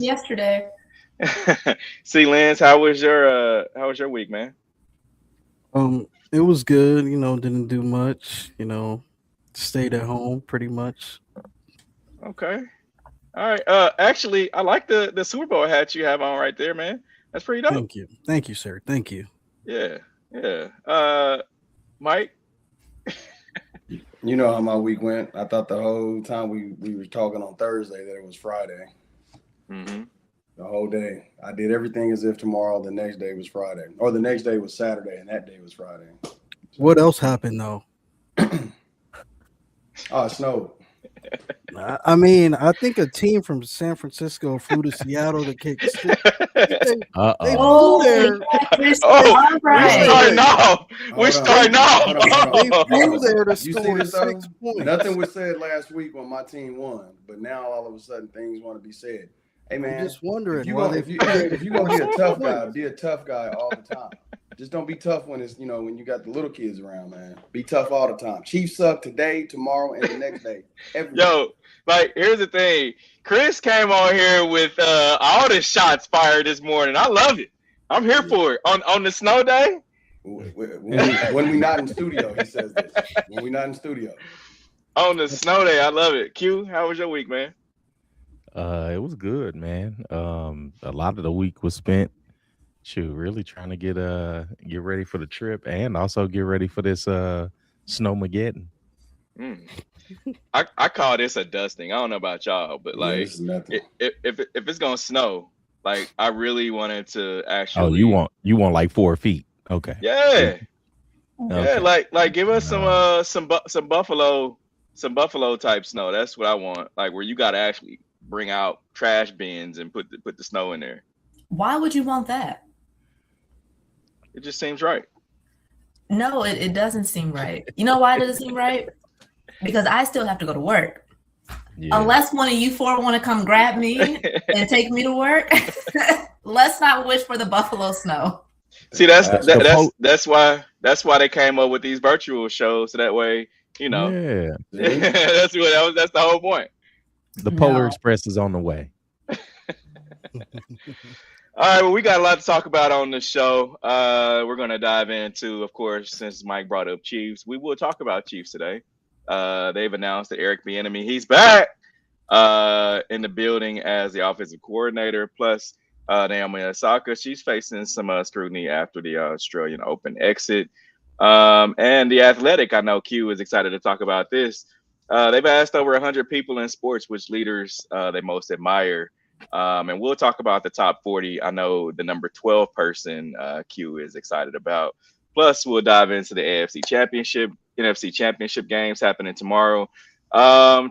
yesterday. See, Lance, how was your week, man? It was good. Didn't do much. Stayed at home pretty much. Okay. All right. Actually, I like the Super Bowl hat you have on right there, man. That's pretty dope. Thank you, sir. Thank you. Yeah. Yeah. Mike. You know how my week went. I thought the whole time we were talking on Thursday that it was Friday. Mm-hmm. The whole day. I did everything as if tomorrow, the next day was Friday. Or the next day was Saturday and that day was Friday. What else happened though? Oh, it snowed. I think a team from San Francisco flew to Seattle to kick. They flew Oh, there. yeah, Chris. Oh, All we right. starting off. We Hold on. starting Hold on, hold off. on. They flew there to You see score this though? 6 points. Nothing was said last week when my team won, but now all of a sudden things want to be said. Hey I'm man, just wondering if you why gonna they if you flew there if to you gonna be a score tough 6 guy, points. be a tough guy all the time. Just don't be tough when it's when you got the little kids around, man. Be tough all the time. Chiefs suck today, tomorrow, and the next day. Every day. Yo, like here's the thing. Chris came on here with all the shots fired this morning. I love it. I'm here for it. On the snow day. When we not in studio, he says this. When we not in studio. On the snow day, I love it. Q, how was your week, man? It was good, man. A lot of the week was spent, really trying to get ready for the trip and also get ready for this snowmageddon. Mm. I call this a dusting. I don't know about y'all, but Yeah, like this is nothing. if it's gonna snow, like I really wanted to Oh, actually, you want like 4 feet? Okay. yeah, yeah, Okay. like give us Uh, some buffalo type snow. That's what I want. Like where you gotta actually bring out trash bins and put the snow in there. Why would you want that? It just seems right. No, it doesn't seem right. You know why it doesn't seem right? Because I still have to go to work. yeah. Unless one of you four want to come grab me and take me to work, let's not wish for the buffalo snow. See, that's That's The po- that's why they came up with these virtual shows so that way you know yeah. See? that's the whole point. The Polar No. Express is on the way. All right, well, we got a lot to talk about on the show. We're going to dive into, of course, since Mike brought up Chiefs, we will talk about Chiefs today. They've announced that Eric Bieniemy, he's back in the building as the offensive coordinator. Plus, Naomi Osaka, she's facing some scrutiny after the Australian Open exit. And the Athletic, I know Q is excited to talk about this. They've asked over 100 people in sports which leaders they most admire. And we'll talk about the top 40. I know the number 12 person Q is excited about. Plus, we'll dive into the AFC Championship, NFC Championship games happening tomorrow.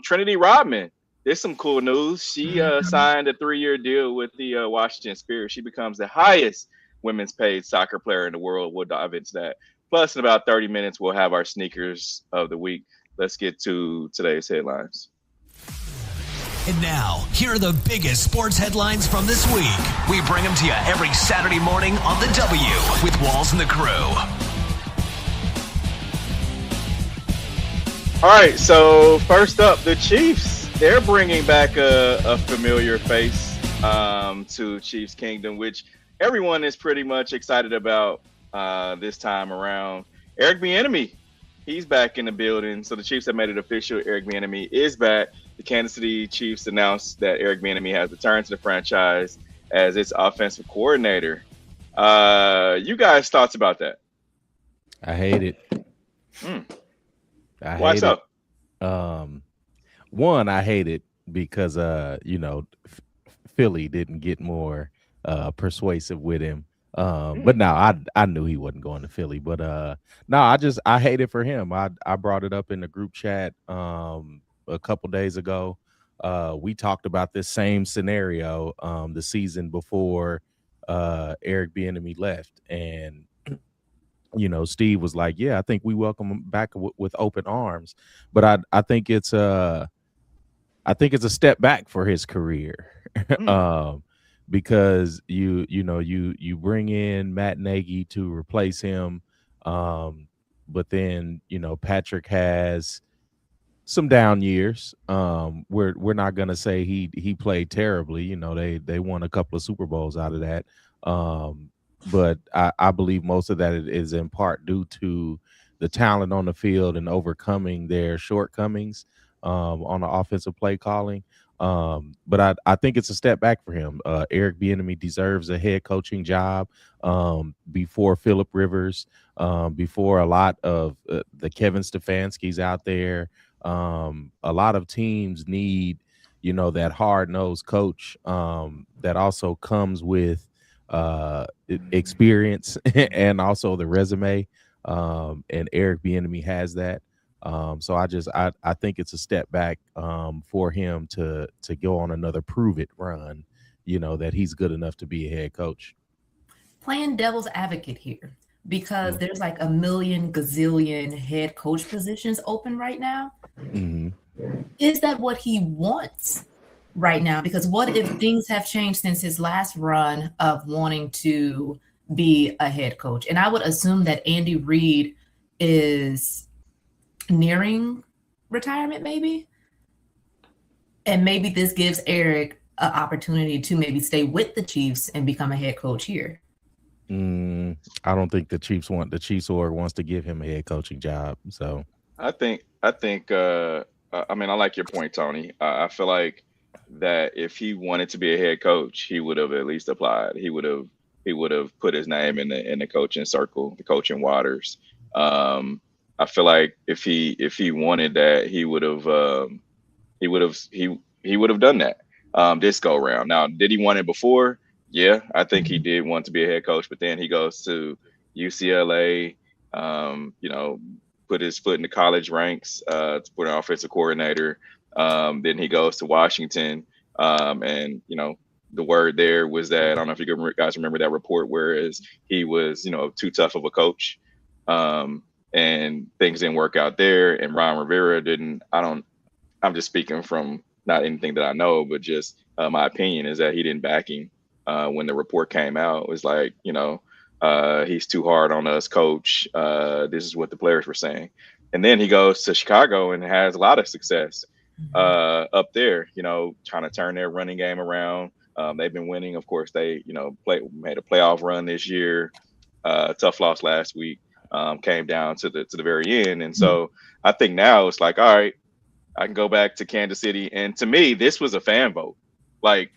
Trinity Rodman, there's some cool news. She signed a 3-year deal with the Washington Spirit. She becomes the highest women's paid soccer player in the world. We'll dive into that. Plus, in about 30 minutes, we'll have our sneakers of the week. Let's get to today's headlines. And now, here are the biggest sports headlines from this week. We bring them to you every Saturday morning on The W with Walls and the crew. All right, so first up, the Chiefs. They're bringing back a familiar face to Chiefs Kingdom, which everyone is pretty much excited about this time around. Eric Bieniemy, he's back in the building. So the Chiefs have made it official. Eric Bieniemy is back. The Kansas City Chiefs announced that Eric Bieniemy has returned to the franchise as its offensive coordinator. You guys' thoughts about that? I hate it. Mm. I Why hate so? it. One, I hate it because Philly didn't get more persuasive with him. But no, I knew he wasn't going to Philly. But no, I hate it for him. I brought it up in the group chat a couple days ago. We talked about this same scenario the season before Eric Bieniemy left, and Steve was like, "Yeah, I think we welcome him back with open arms." But I think it's a step back for his career. um, because you bring in Matt Nagy to replace him, but then Patrick has some down years. We're not gonna say he played terribly. You know, they won a couple of Super Bowls out of that. But I believe most of that is in part due to the talent on the field and overcoming their shortcomings on the offensive play calling. But I think it's a step back for him. Eric Bieniemy deserves a head coaching job before Phillip Rivers, before a lot of the Kevin Stefanskis out there. A lot of teams need, that hard-nosed coach that also comes with experience and also the resume. And Eric Bieniemy has that. So I think it's a step back for him to go on another prove it run, that he's good enough to be a head coach. Playing devil's advocate here, because there's like a million gazillion head coach positions open right now. Mm-hmm. Is that what he wants right now? Because what if things have changed since his last run of wanting to be a head coach? And I would assume that Andy Reid is nearing retirement, maybe. And maybe this gives Eric an opportunity to maybe stay with the Chiefs and become a head coach here. I don't think the Chiefs org wants to give him a head coaching job. So I think. I mean, I like your point, Tony. I feel like that if he wanted to be a head coach, he would have at least applied. He would have put his name in the coaching circle, the coaching waters. I feel like if he wanted that, he would have done that this go around. Now, did he want it before? Yeah, I think he did want to be a head coach, but then he goes to UCLA, put his foot in the college ranks, to put an offensive coordinator. Then he goes to Washington, and the word there was that, I don't know if you guys remember that report, whereas he was too tough of a coach, and things didn't work out there. And Ron Rivera didn't. I'm just speaking from not anything that I know, but just my opinion is that he didn't back him. When the report came out, it was like, he's too hard on us, coach. This is what the players were saying. And then he goes to Chicago and has a lot of success up there, trying to turn their running game around. They've been winning. Of course, they, made a playoff run this year. Tough loss last week. Came down to the very end. And so I think now it's like, all right, I can go back to Kansas City. And to me, this was a fan vote. Like,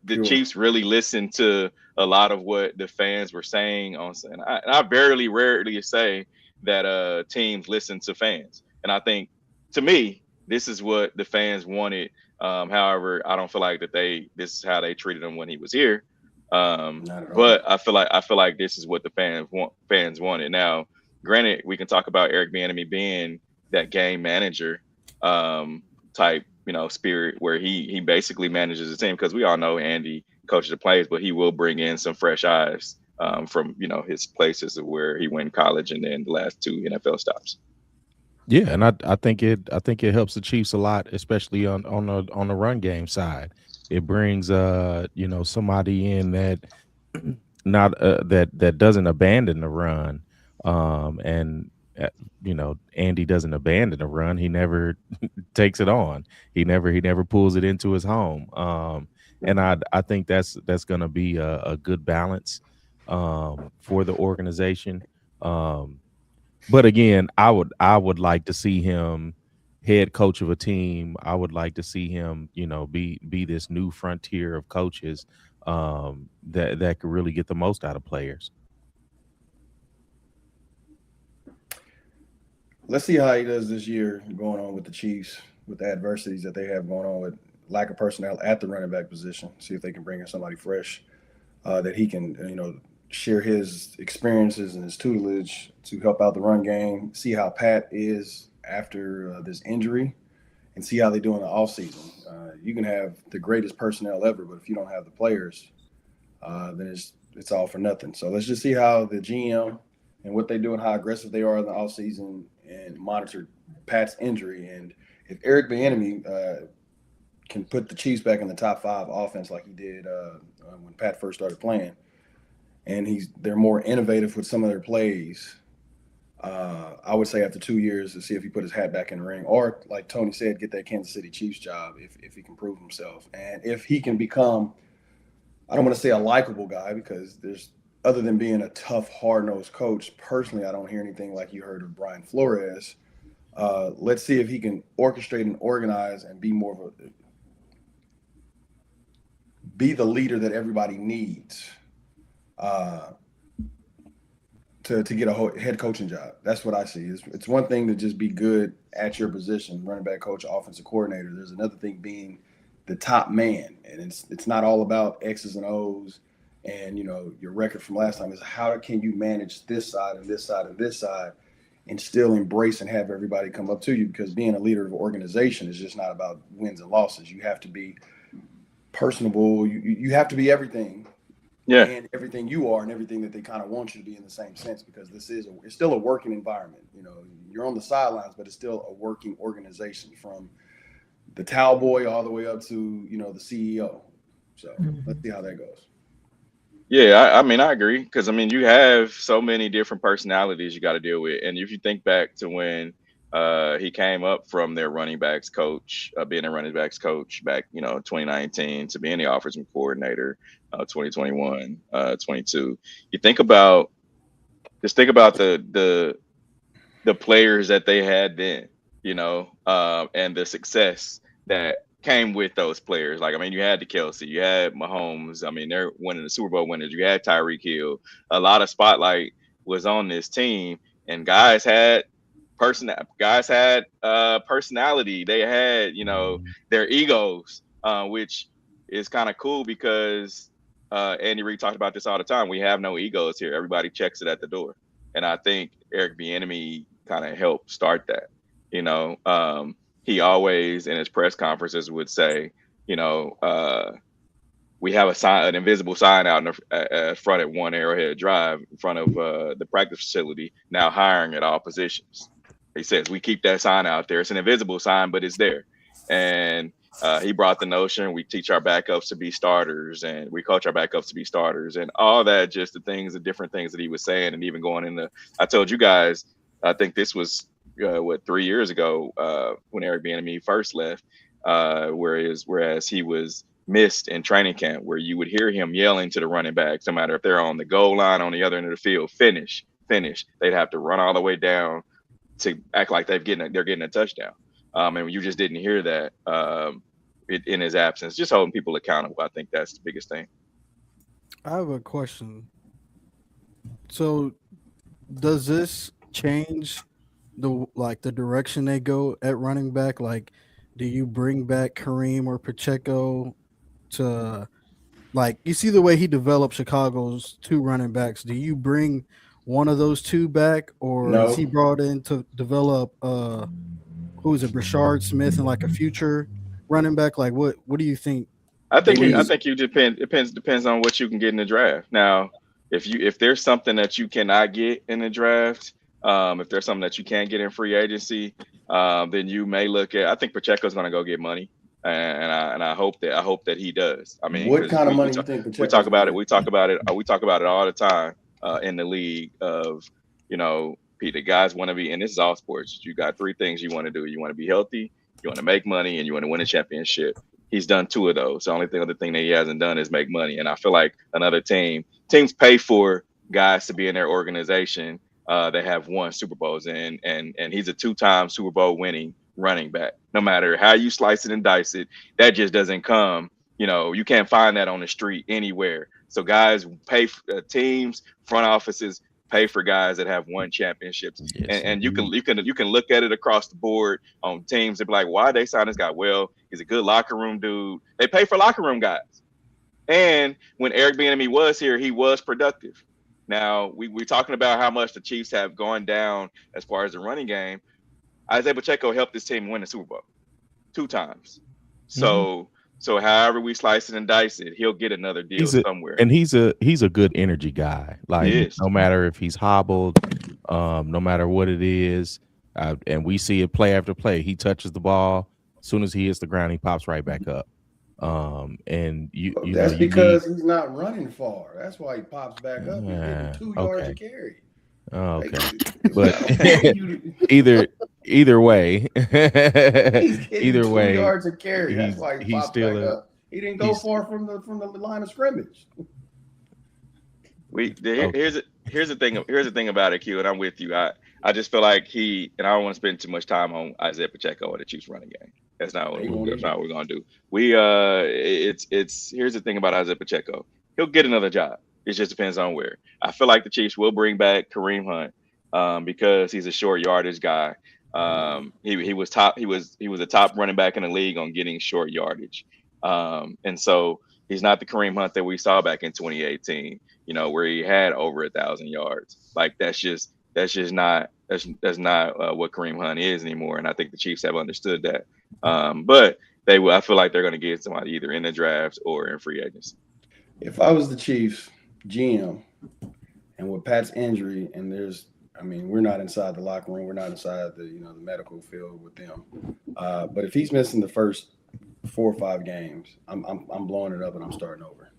the Chiefs really listened to a lot of what the fans were saying and I rarely say that teams listen to fans. And I think, to me, this is what the fans wanted. However, I don't feel like this is how they treated him when he was here. But I feel like this is what the fans wanted. Now, granted, we can talk about Eric Bieniemy being that game manager type, spirit, where he basically manages the team, because we all know Andy coaches the players, but he will bring in some fresh eyes from his places of where he went in college and then the last 2 NFL stops. Yeah, and I think it helps the Chiefs a lot, especially on the run game side. It brings somebody in that that doesn't abandon the run, and Andy doesn't abandon the run. He never takes it on. He never pulls it into his home. And I think that's going to be a good balance for the organization. But again, I would like to see him head coach of a team. I would like to see him, be this new frontier of coaches that could really get the most out of players. Let's see how he does this year going on with the Chiefs, with the adversities that they have going on with lack of personnel at the running back position. See if they can bring in somebody fresh that he can, share his experiences and his tutelage to help out the run game. See how Pat is after this injury, and see how they do in the offseason. You can have the greatest personnel ever, but if you don't have the players, then it's all for nothing. So let's just see how the GM and what they do and how aggressive they are in the offseason, and monitor Pat's injury. And if Eric Bieniemy can put the Chiefs back in the top 5 offense like he did when Pat first started playing, and they're more innovative with some of their plays, I would say after 2 years to see if he put his hat back in the ring, or like Tony said, get that Kansas City Chiefs job if he can prove himself, and if he can become, I don't want to say a likable guy, because there's, other than being a tough, hard-nosed coach, personally, I don't hear anything like you heard of Brian Flores. Let's see if he can orchestrate and organize and be the leader that everybody needs to get a head coaching job. That's what I see. It's one thing to just be good at your position, running back coach, offensive coordinator. There's another thing being the top man, and it's not all about X's and O's and your record from last time. Is how can you manage this side and this side and this side, and still embrace and have everybody come up to you, because being a leader of an organization is just not about wins and losses. You have to be personable. You have to be everything. Yeah. And everything you are and everything that they kind of want you to be in the same sense, because it's still a working environment. You're on the sidelines, but it's still a working organization, from the towel boy all the way up to, the CEO. So let's see how that goes. Yeah, I mean, I agree, because you have so many different personalities you got to deal with, and if you think back to when he came up from their running backs coach, being a running backs coach back, 2019, to being the offensive coordinator, 2021, 22. You think about the players that they had then, and the success that came with those players. Like, you had the Kelsey, you had Mahomes. They're winning the Super Bowl winners. You had Tyreek Hill. A lot of spotlight was on this team, and guys had personality. They had, their egos, which is kind of cool, because Andy Reid talked about this all the time. We have no egos here. Everybody checks it at the door. And I think Eric Bieniemy kind of helped start that. He always in his press conferences would say, we have an invisible sign out in the front at One Arrowhead Drive, in front of the practice facility, now hiring at all positions. He says we keep that sign out there. It's an invisible sign, but it's there. And he brought the notion we teach our backups to be starters, and we coach our backups to be starters, and all that, just the different things that he was saying. And even going into, I told you guys, I think this was 3 years ago when Eric Bieniemy first left, whereas he was missed in training camp, where you would hear him yelling to the running backs, no matter if they're on the goal line on the other end of the field, finish. They'd have to run all the way down to act like they're getting a touchdown. And you just didn't hear that in his absence. Just holding people accountable. I think that's the biggest thing. I have a question. So does this change the direction they go at running back? Like, do you bring back Kareem or Pacheco to, like, you see the way he developed Chicago's two running backs? Do you bring one of those two back, or is he brought in to develop who is it, Brashard Smith, and like a future running back? Like, what do you think? I think you depends on what you can get in the draft. Now, if there's something that you cannot get in the draft, if there's something that you can't get in free agency, then you may look at. I think Pacheco's going to go get money, and I hope that he does. What kind of money you think Pacheco? We talk about it. We talk about it all the time in the league. Of the guys want to be, and this is all sports. You got three things you want to do. You want to be healthy, you want to make money, and you want to win a championship. He's done two of those. The only other thing that he hasn't done is make money. And I feel like another teams pay for guys to be in their organization. They have won Super Bowls, and he's a 2-time Super Bowl winning running back. No matter how you slice it and dice it, that just doesn't come. You can't find that on the street anywhere. So guys pay for, teams, front offices pay for guys that have won championships. Yes. And you can look at it across the board on teams and be like, why they sign this guy? Well, he's a good locker room dude. They pay for locker room guys. And when Eric Bieniemy was here, he was productive. Now, we're talking about how much the Chiefs have gone down as far as the running game. Isaiah Pacheco helped this team win the Super Bowl 2 times. So however we slice it and dice it, he'll get another deal somewhere. And he's a good energy guy. Like, no matter if he's hobbled, no matter what it is, and we see it play after play. He touches the ball. As soon as he hits the ground, he pops right back up. And that's because he's not running far. That's why he pops back up. He's getting 2 yards a carry. Oh, okay. Like, But either way, he's getting either 2 way, yards a carry. That's why he he's popped still back up. He didn't go he's- far from the line of scrimmage. Here's the thing about it, Q, and I'm with you. I just feel like and I don't want to spend too much time on Isaiah Pacheco or the Chiefs running game. That's not what we're gonna do. Here's the thing about Isaiah Pacheco. He'll get another job. It just depends on where. I feel like the Chiefs will bring back Kareem Hunt because he's a short yardage guy. He was a top running back in the league on getting short yardage. And so he's not the Kareem Hunt that we saw back in 2018, where he had over 1,000 yards. Like that's not what Kareem Hunt is anymore. And I think the Chiefs have understood that. But I feel like they're going to get somebody either in the draft or in free agency. If I was the Chiefs GM, and with Pat's injury, and we're not inside the locker room, we're not inside the medical field with them. But if he's missing the first 4 or 5 games, I'm blowing it up and I'm starting over.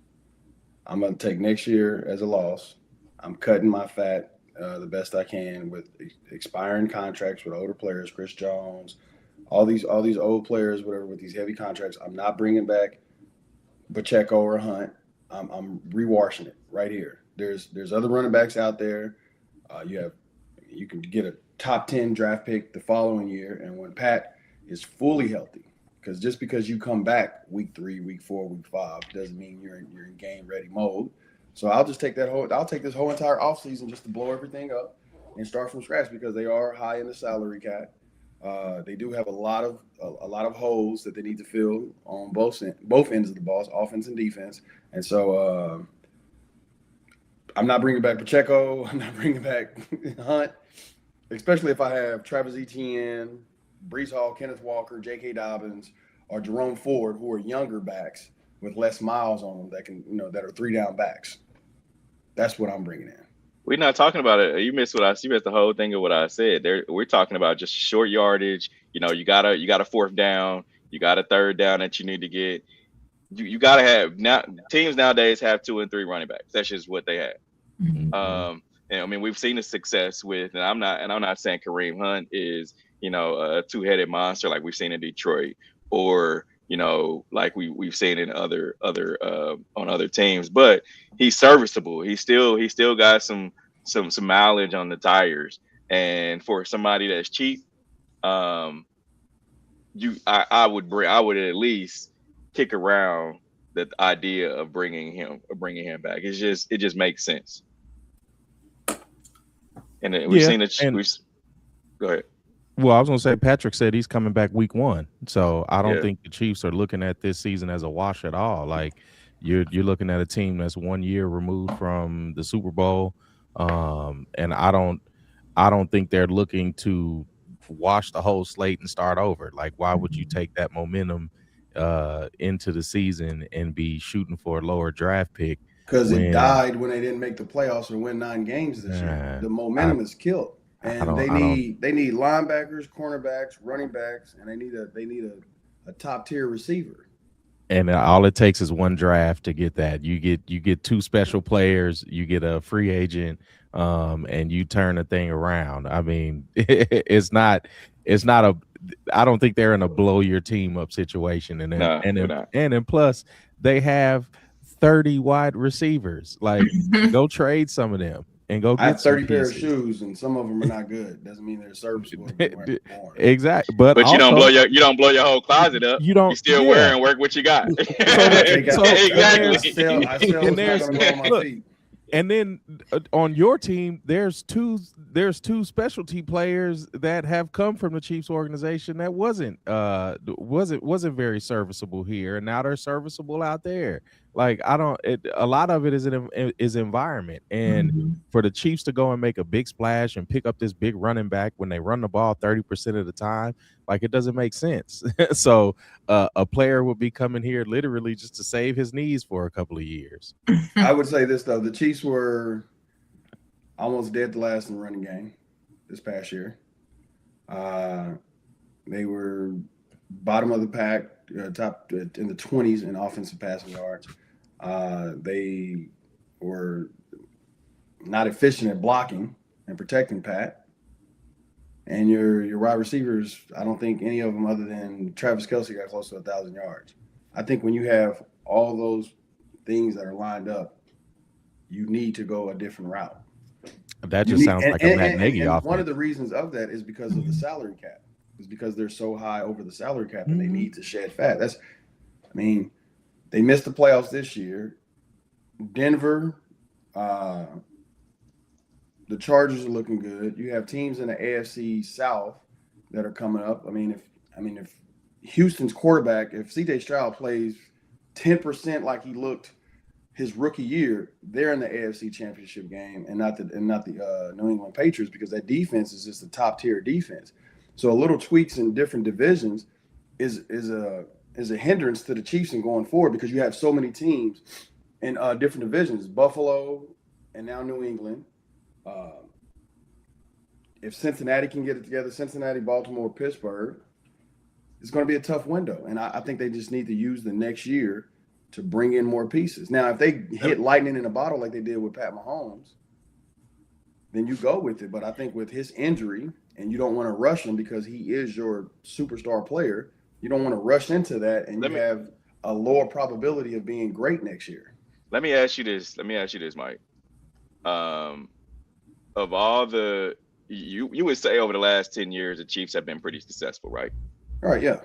I'm going to take next year as a loss. I'm cutting my fat the best I can with expiring contracts with older players, Chris Jones, all these old players, whatever, with these heavy contracts. I'm not bringing back Pacheco or Hunt. I'm rewashing it right here. There's other running backs out there. You can get a top 10 draft pick the following year, and when Pat is fully healthy, because just because you come back week 3, week 4, week 5 doesn't mean you're in game ready mode. So I'll just take this whole entire offseason just to blow everything up and start from scratch, because they are high in the salary cap. They do have a lot of holes that they need to fill on both ends of the ball, offense and defense. And so I'm not bringing back Pacheco. I'm not bringing back Hunt, especially if I have Travis Etienne, Breece Hall, Kenneth Walker, J.K. Dobbins, or Jerome Ford, who are younger backs with less miles on them that can, that are 3-down backs. That's what I'm bringing in. We're not talking about it. You missed the whole thing of what I said. We're talking about just short yardage. You got a 4th down. You got a 3rd down that you need to get. You got to have now. Teams nowadays have 2 and 3 running backs. That's just what they have. Mm-hmm. And we've seen the success with, and I'm not saying Kareem Hunt is a 2-headed monster like we've seen in Detroit, or like we've seen in other on other teams, but he's serviceable. He still got some mileage on the tires, and for somebody that's cheap, I would at least kick around the idea of bringing him back. It just makes sense. And we've seen it. Go ahead. Well, I was going to say, Patrick said he's coming back week 1. So I don't think the Chiefs are looking at this season as a wash at all. Like you're looking at a team that's 1 year removed from the Super Bowl. And I don't think they're looking to wash the whole slate and start over. Like, why would you take that momentum into the season and be shooting for a lower draft pick? Because it died when they didn't make the playoffs or win 9 games this year. The momentum is killed. And they need linebackers, cornerbacks, running backs, and they need a top tier receiver. And all it takes is one draft to get that. You get 2 special players, you get a free agent, and you turn the thing around. I mean, it's not a. I don't think they're in a blow your team up situation. And then plus they have 30 wide receivers. Like, go trade some of them. And go get I have 30 pairs of shoes, and some of them are not good. Doesn't mean they're serviceable. Exactly, but also, you don't blow your whole closet up. You still wear and work what you got. Exactly. And then on your team, there's two specialty players that have come from the Chiefs organization that wasn't very serviceable here, and now they're serviceable out there. Like, a lot of it is environment, and for the Chiefs to go and make a big splash and pick up this big running back when they run the ball 30% of the time, like, it doesn't make sense. So a player will be coming here literally just to save his knees for a couple of years. I would say this though: the Chiefs were almost dead to last in the running game this past year. They were bottom of the pack, top in the 20s in offensive passing yards. They were not efficient at blocking. and protecting Pat. And your wide receivers, I don't think any of them other than Travis Kelce got close to 1,000 yards. I think when you have all those things that are lined up, you need to go a different route. That just sounds like a Matt Nagy offense. One of the reasons of that is because of the salary cap. It's because they're so high over the salary cap that they need to shed fat. They missed the playoffs this year. Denver, the Chargers are looking good. You have teams in the AFC South that are coming up. If Houston's quarterback, if CJ Stroud plays 10% like he looked his rookie year, they're in the AFC Championship game and not the New England Patriots, because that defense is just a top tier defense. So a little tweaks in different divisions is a hindrance to the Chiefs in going forward, because you have so many teams in different divisions, Buffalo and now New England. If Cincinnati can get it together, Cincinnati, Baltimore, Pittsburgh, it's going to be a tough window. And I think they just need to use the next year to bring in more pieces. Now, if they hit lightning in a bottle like they did with Pat Mahomes, then you go with it. But I think with his injury, and you don't want to rush him because he is your superstar player, you don't want to rush into that, and you have a lower probability of being great next year. Let me ask you this, Mike. Of all the you would say over the last 10 years, the Chiefs have been pretty successful, right? All right, yeah.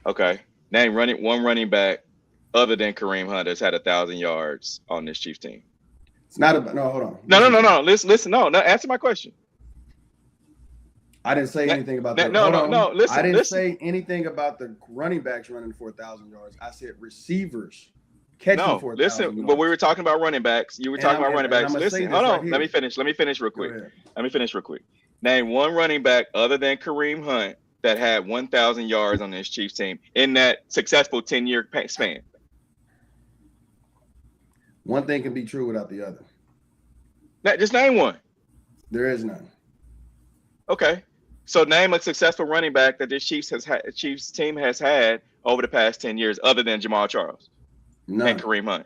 Okay. Name one running back other than Kareem Hunt has had 1,000 yards on this Chiefs team. It's not about hold on. No. Listen. No. Answer my question. I didn't say anything about that. No. Listen. I didn't say anything about the running backs running for 1,000 yards. I said receivers catching for 1,000 yards. But we were talking about running backs. You were talking about running backs. Listen, hold on. Right, Let me finish real quick. Name one running back other than Kareem Hunt that had 1,000 yards on this Chiefs team in that successful 10-year span. One thing can be true without the other. Just name one. There is none. Okay. So name a successful running back that this Chiefs team has had over the past 10 years other than Jamal Charles and Kareem Hunt.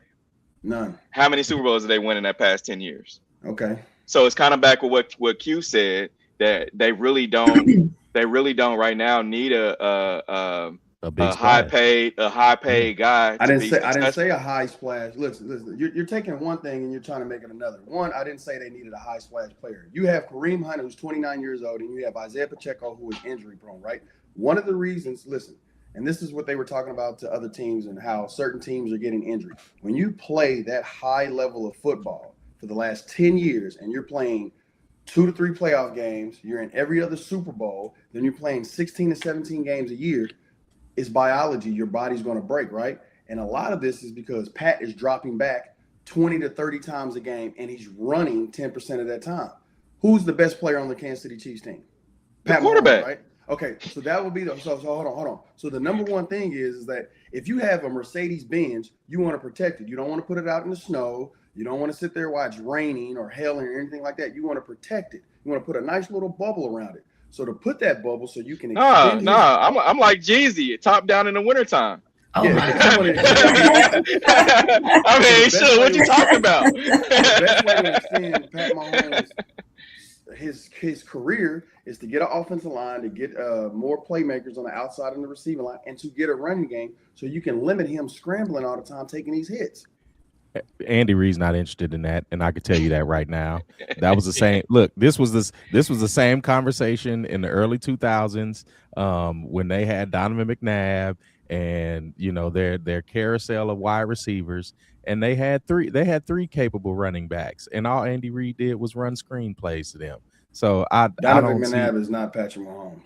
None. How many Super Bowls did they win in that past 10 years? Okay. So it's kind of back with what Q said, that they really don't right now need a high paid guy. I didn't say a high splash. Listen. You're taking one thing and you're trying to make it another. One, I didn't say they needed a high splash player. You have Kareem Hunt, who's 29 years old, and you have Isaiah Pacheco, who is injury prone, right? One of the reasons, listen, and this is what they were talking about to other teams and how certain teams are getting injured. When you play that high level of football for the last 10 years and you're playing 2 to 3 playoff games, you're in every other Super Bowl, then you're playing 16 to 17 games a year, it's biology. Your body's going to break, right? And a lot of this is because Pat is dropping back 20 to 30 times a game, and he's running 10% of that time. Who's the best player on the Kansas City Chiefs team? Pat quarterback, right? Okay, so that would be so hold on. So the number one thing is that if you have a Mercedes-Benz, you want to protect it. You don't want to put it out in the snow. You don't want to sit there while it's raining or hailing or anything like that. You want to protect it. You want to put a nice little bubble around it. So to put that bubble so you can extend I'm like Jeezy, top down in the wintertime. Oh yeah, I mean, sure, what you talking about? The best way to extend Pat Mahomes his career is to get an offensive line, to get more playmakers on the outside and the receiving line, and to get a running game so you can limit him scrambling all the time, taking these hits. Andy Reid's not interested in that, and I could tell you that right now. That was the same. Look, this was the same conversation in the early 2000s when they had Donovan McNabb and their carousel of wide receivers, and they had three capable running backs, and all Andy Reid did was run screenplays to them. So Donovan McNabb is not Patrick Mahomes.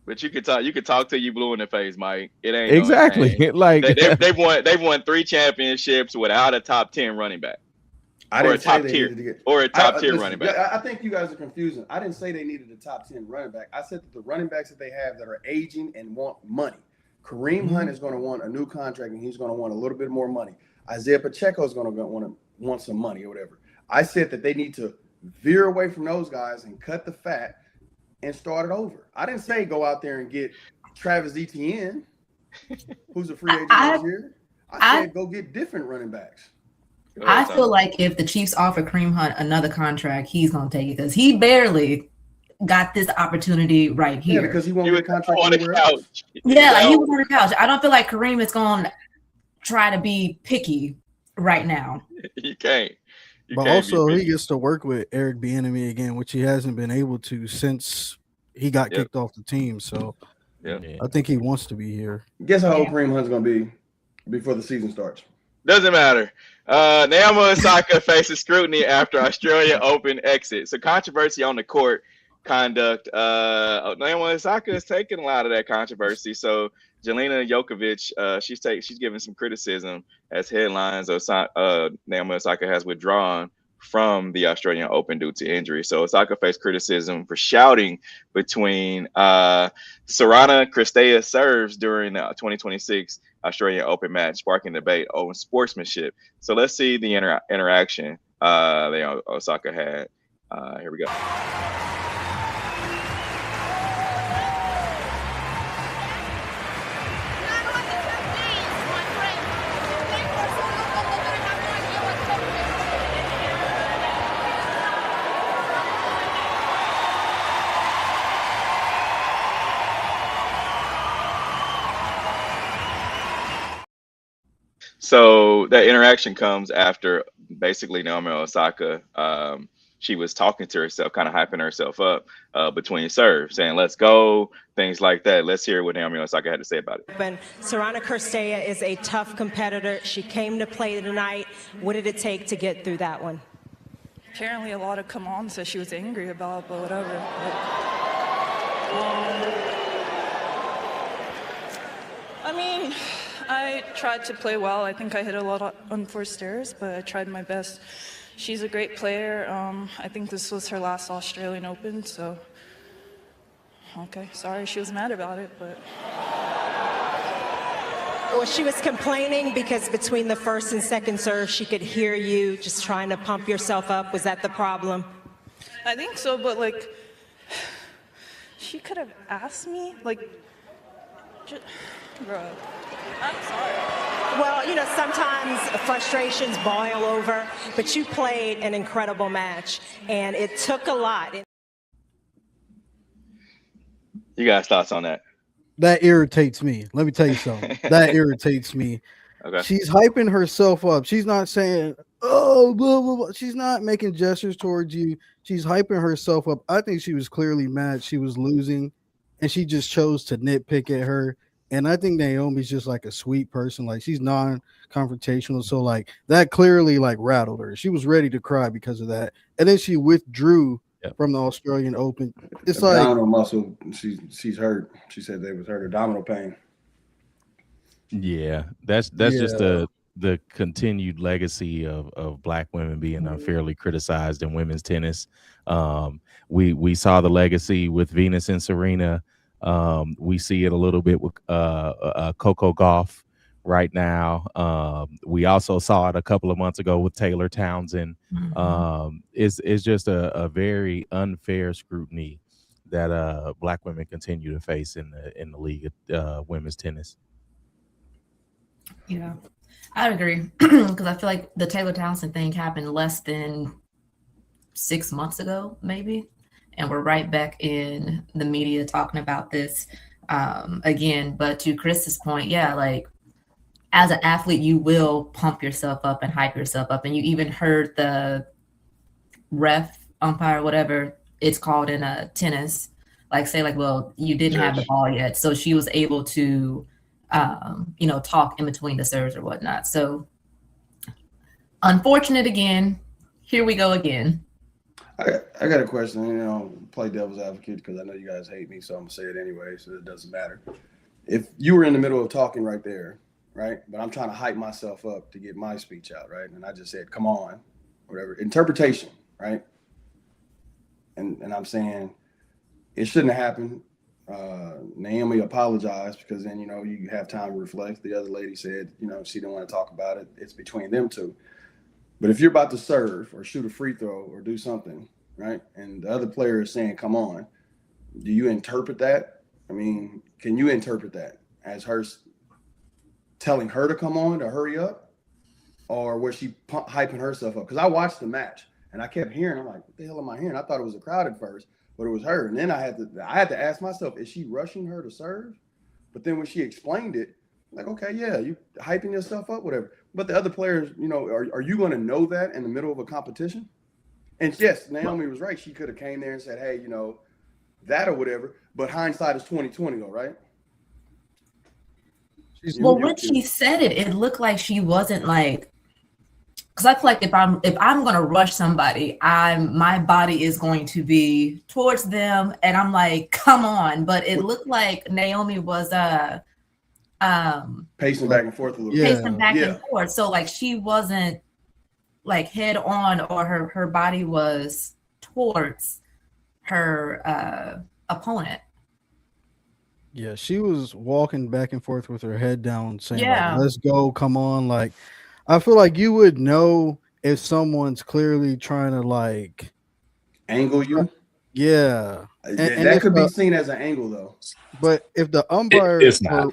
But you could talk till you blue in the face, Mike. It ain't exactly like they've won 3 championships without a top 10 running back. Or a top tier running back. I think you guys are confusing. I didn't say they needed a top 10 running back. I said that the running backs that they have that are aging and want money. Kareem Hunt is going to want a new contract, and he's going to want a little bit more money. Isaiah Pacheco is going to want some money or whatever. I said that they need to veer away from those guys and cut the fat and start it over. I didn't say go out there and get Travis Etienne, who's a free agent this year. I said go get different running backs. Go ahead, I Tom. feel like if the Chiefs offer Kareem Hunt another contract, he's going to take it because he barely got this opportunity right Yeah, here. because he won't He get was a contract on the anywhere else. couch. Yeah, like he was on the couch. I don't feel like Kareem is going to try to be picky right now. You can't. You But can't also, be he gets to work with Eric Bieniemy again, which he hasn't been able to since he got Yep. kicked off the team. So Yeah. I think he wants to be here. Guess how old Kareem Hunt's going to be before the season starts? Doesn't matter. Naomi Osaka faces scrutiny after Australian Open exit. So controversy on the court conduct. Naomi Osaka is taking a lot of that controversy. So Jelena Jokovic, she's giving some criticism as headlines. Naomi Osaka has withdrawn from the Australian Open due to injury. So Osaka faced criticism for shouting between Sorana Cristea serves during the 2026 Australian Open match, sparking debate over sportsmanship. So let's see the interaction that Osaka had. Here we go. So that interaction comes after basically Naomi Osaka. She was talking to herself, kind of hyping herself up between serves, saying, let's go, things like that. Let's hear what Naomi Osaka had to say about it. But Sorana Cristea is a tough competitor. She came to play tonight. What did it take to get through that one? Apparently a lot of come on said she was angry about, but whatever. I mean, I tried to play well. I think I hit a lot of unforced errors, but I tried my best. She's a great player. I think this was her last Australian Open, so okay, sorry she was mad about it, but. Well, she was complaining because between the first and second serve, she could hear you just trying to pump yourself up. Was that the problem? I think so, but like, she could have asked me, like, bro, I'm sorry. Well, you know, sometimes frustrations boil over, but you played an incredible match, and it took a lot. You guys' thoughts on that? That irritates me. Let me tell you something. That irritates me. Okay. She's hyping herself up. She's not saying, oh, blah, blah, blah. She's not making gestures towards you. She's hyping herself up. I think she was clearly mad. She was losing, and she just chose to nitpick at her. And I think Naomi's just like a sweet person. Like, she's non-confrontational. So, like, that clearly, like, rattled her. She was ready to cry because of that. And then she withdrew from the Australian Open. It's The like abdominal muscle. She's hurt. She said they was hurt abdominal pain. Yeah, that's just the continued legacy of Black women being unfairly criticized in women's tennis. We saw the legacy with Venus and Serena. We see it a little bit with Coco Gauff right now. We also saw it a couple of months ago with Taylor Townsend. It's just a very unfair scrutiny that Black women continue to face in the league of women's tennis. Yeah, I agree because I feel like the Taylor Townsend thing happened less than 6 months ago, maybe. And we're right back in the media talking about this again. But to Chris's point, yeah, like as an athlete, you will pump yourself up and hype yourself up. And you even heard the ref, umpire, whatever it's called in tennis, like say like, well, you didn't have the ball yet. So she was able to, talk in between the serves or whatnot. So unfortunate again. Here we go again. I got a question, play devil's advocate because I know you guys hate me, so I'm going to say it anyway, so it doesn't matter. If you were in the middle of talking right there, right, but I'm trying to hype myself up to get my speech out, right, and I just said, come on, whatever, interpretation, right, and I'm saying it shouldn't have happened. Naomi apologized because then, you have time to reflect. The other lady said, she didn't want to talk about it. It's between them two. But if you're about to serve or shoot a free throw or do something, right, and the other player is saying, come on, do you interpret that? I mean, can you interpret that as her telling her to come on, to hurry up? or was she hyping herself up? Because I watched the match and I kept hearing, I'm like, what the hell am I hearing? I thought it was a crowd at first, but it was her. And then I had to ask myself, is she rushing her to serve? But then when she explained it, like, okay, yeah, you hyping yourself up, whatever. But the other players, you know, are you going to know that in the middle of a competition? And yes, Naomi was right. She could have came there and said, hey, you know, that or whatever. But hindsight is 20/20 though, right? Well, when she said it, it looked like she wasn't like, because I feel like if I'm gonna rush somebody, my body is going to be towards them, and I'm like, come on. But it looked like Naomi was pacing back and forth a little bit. Pacing back and forth. So like she wasn't like head on, or her body was towards her opponent. Yeah, she was walking back and forth with her head down, saying, like, let's go, come on. Like, I feel like you would know if someone's clearly trying to, like, angle you. Yeah. And that could be seen as an angle, though. But if the umpire it's not.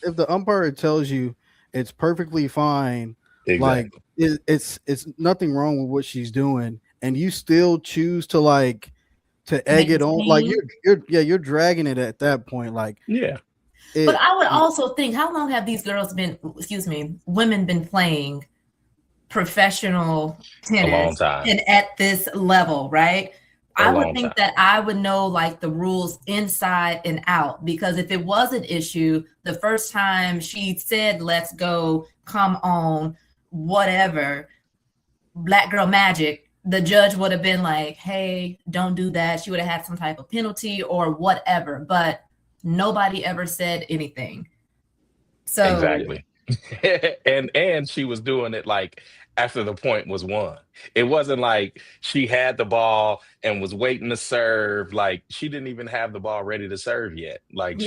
If the umpire tells you it's perfectly fine, exactly. like it's nothing wrong with what she's doing, and you still choose to like to egg it on, like you're dragging it at that point, like but I would also think, how long have these girls been, women been playing professional tennis? A long time. And at this level, right? I would think that I would know like the rules inside and out, because if it was an issue the first time she said, let's go, come on, whatever, Black Girl Magic, the judge would have been like, hey, don't do that. She would have had some type of penalty or whatever, but nobody ever said anything. So exactly. and she was doing it like after the point was won. It wasn't like she had the ball and was waiting to serve. Like she didn't even have the ball ready to serve yet. Like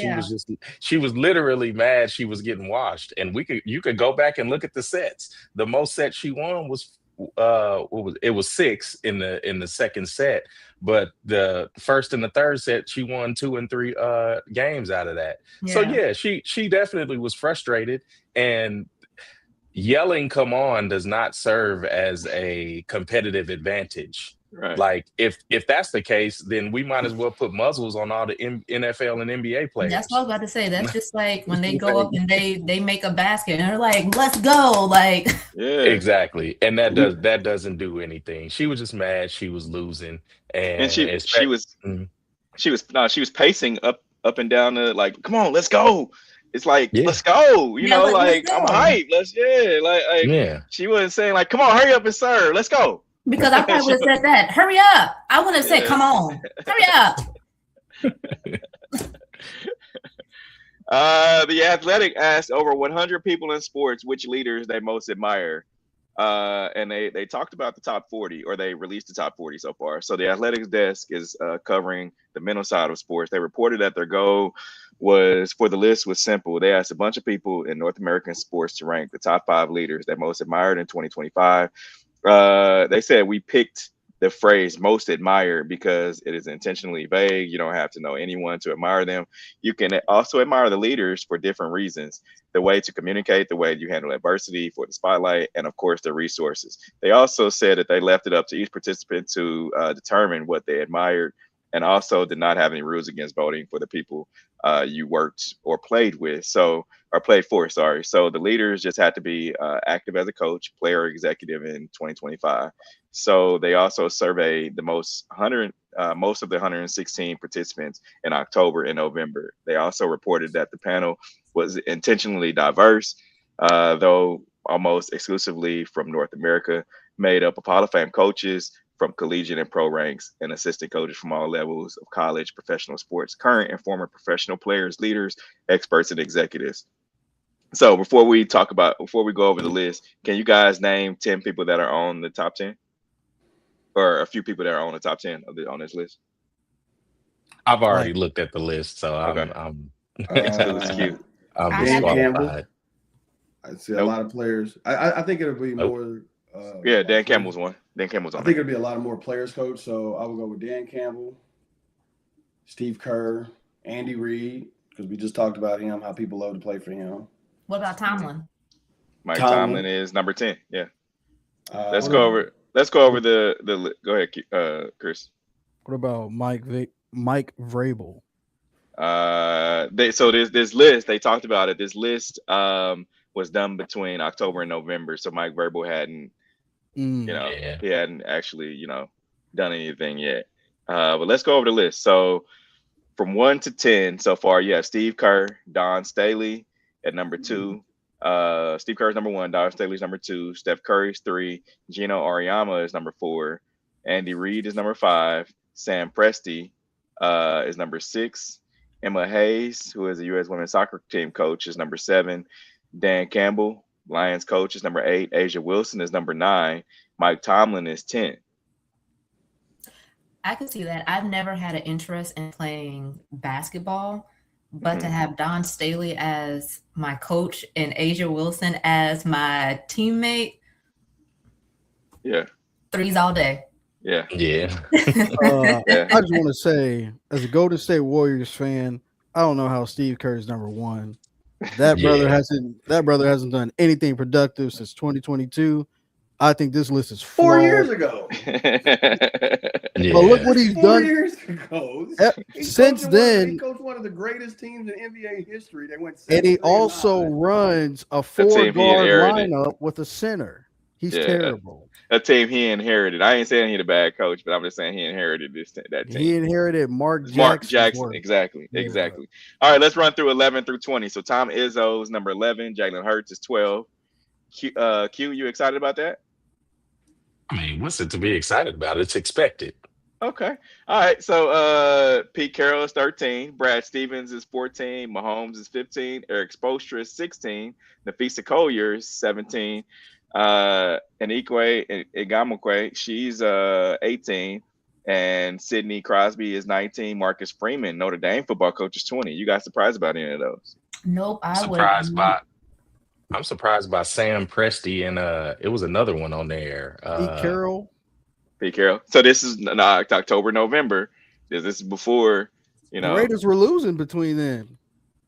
she was literally mad she was getting washed. And you could go back and look at the sets. The most sets she won was it was 6 in the second set, but the first and the third set she won 2 and 3 games out of that. So she definitely was frustrated, and yelling come on does not serve as a competitive advantage. Right. Like if that's the case, then we might as well put muzzles on all the NFL and NBA players. That's what I was about to say. That's just like when they go up and they make a basket and they're like, let's go. Like exactly. And that doesn't do anything. She was just mad she was losing. And she was pacing up and down the, like, come on, let's go. It's like, let's go, you know, like I'm hyped. She wasn't saying like, come on, hurry up and serve. Let's go. Because I probably would have said that. Hurry up. I would have said, come on, hurry up. The Athletic asked over 100 people in sports which leaders they most admire. And they talked about the top 40, or they released the top 40 so far. So the Athletics desk is covering the mental side of sports. They reported that their goal was simple. They asked a bunch of people in North American sports to rank the top 5 leaders they most admired in 2025. They said we picked the phrase most admired because it is intentionally vague. You don't have to know anyone to admire them. You can also admire the leaders for different reasons: the way to communicate, the way you handle adversity for the spotlight, and of course the resources. They also said that they left it up to each participant to determine what they admired, and also did not have any rules against voting for the people you worked or played with. So the leaders just had to be active as a coach, player, or executive in 2025. So they also surveyed the most of the 116 participants in October and November. They also reported that the panel was intentionally diverse, though almost exclusively from North America, made up of Hall of Fame coaches from collegiate and pro ranks, and assistant coaches from all levels of college, professional sports, current and former professional players, leaders, experts, and executives. So before we go over the list, can you guys name 10 people that are on the top 10? Or a few people that are on the top 10 on this list? I've already looked at the list, so okay. I'm cute. I'm Dan disqualified. I see a lot of players. I think it'll be more. Dan Campbell's one. Dan Campbell's on. I think it'll be a lot of more players, coach. So I will go with Dan Campbell, Steve Kerr, Andy Reid, because we just talked about him, how people love to play for him. What about Tomlin? Mike Tomlin. Tomlin is number 10. Yeah. Let's what go about- over. Let's go over the. Go ahead, Chris. What about Mike Vrabel? So this list they talked about it. This list was done between October and November. So Mike Vrabel hadn't, Yeah. he hadn't actually, done anything yet. But let's go over the list. So from 1 to 10 so far, you have Steve Kerr, Don Staley at number 2. Steve Kerr is number 1. Don Staley is number 2. Steph Curry's 3. Gino Auriemma is number 4. Andy Reid is number 5. Sam Presti is number 6. Emma Hayes, who is a U.S. women's soccer team coach, is number 7. Dan Campbell, Lions coach, is number 8. Asia Wilson is number 9. Mike Tomlin is 10. I can see that. I've never had an interest in playing basketball, but to have Don Staley as my coach and Asia Wilson as my teammate, Yeah. threes all day. Yeah. Yeah. Yeah. I just want to say, as a Golden State Warriors fan, I don't know how Steve Kerr is number 1. That brother hasn't done anything productive since 2022. I think this list is 4 flawed. years ago. Yeah. But look what he's 4 done years ago. since then. He coached one of the greatest teams in NBA history. They went. And he 7-3-9. also runs a team he 4-guard inherited. lineup with a center. He's Yeah. terrible. A team he inherited. I ain't saying he's a bad coach, but I'm just saying he inherited that team. He inherited Mark Jackson. Mark Jackson, exactly. Yeah. All right, let's run through 11 through 20. So Tom Izzo's number 11, Jalen Hurts is 12. Q, you excited about that? I mean, what's it to be excited about? It's expected. Okay. All right. So Pete Carroll is 13, Brad Stevens is 14, Mahomes is 15, Eric Spoelstra is 16, Nafisa Collier is 17, Anikwe Igamokwe, she's 18, and Sidney Crosby is 19. Marcus Freeman, Notre Dame football coach, is 20. You guys surprised about any of those? Nope, I'm surprised by Sam Presti, and it was another one on there. Pete Carroll. So this is October, November. This is before, The Raiders were losing between them.